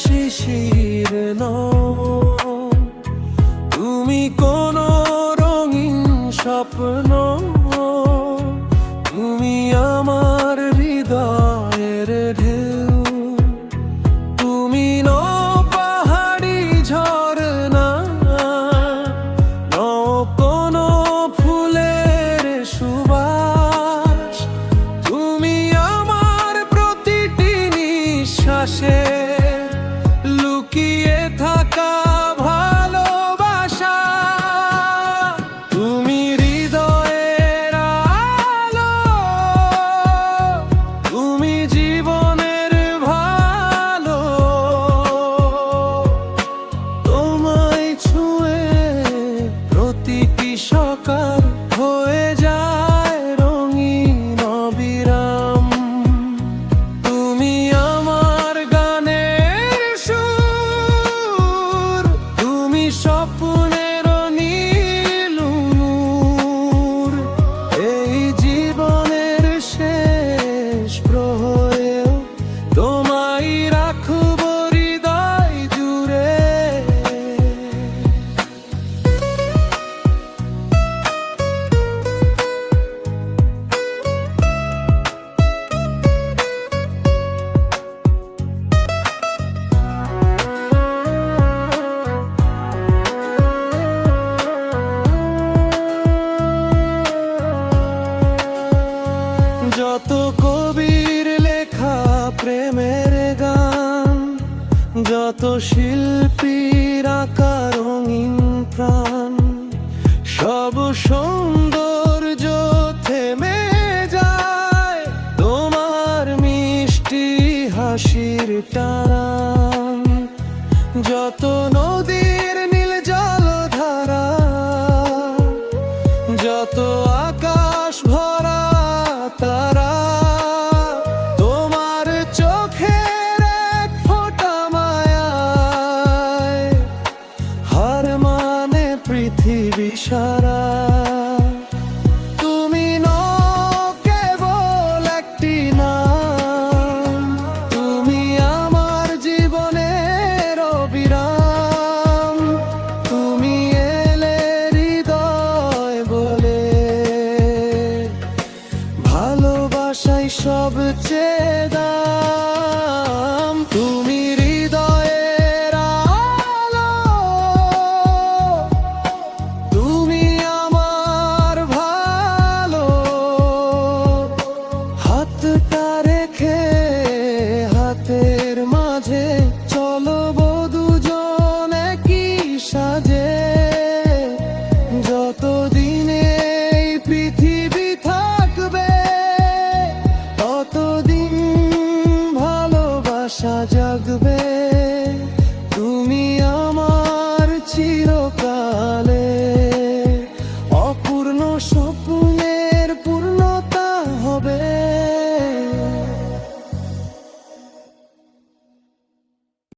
শিশির নও, তুমি কোন রঙিন স্বপ্ন, তুমি আমার হৃদয়ের ঢেউ, তুমি নও পাহাড়ি ঝরনা, নও কোন ফুলের সুবাস, তুমি আমার প্রতিটি নিঃশ্বাসে লুকিয়ে থাকা ভালোবাসা, তুমি হৃদয়ের আলো, তুমি জীবনের ভালো, তোমায় ছুঁয়ে প্রতিটি সকাল হয়ে যায় রঙিন অবিরাম, তুমি আমার গানের সুর, তুমি স্বপ্নের নীল নূর, এই জীবনের শেষ প্রহরেও তোমায় রাখব হৃদয় জুড়ে। যত কবির লেখা প্রেমের গান, যত শিল্পীর আঁকা রঙিন প্রাণ, সব সৌন্দর্য থেমে যায় তোমার মিষ্টি হাসির টান, যত নদীর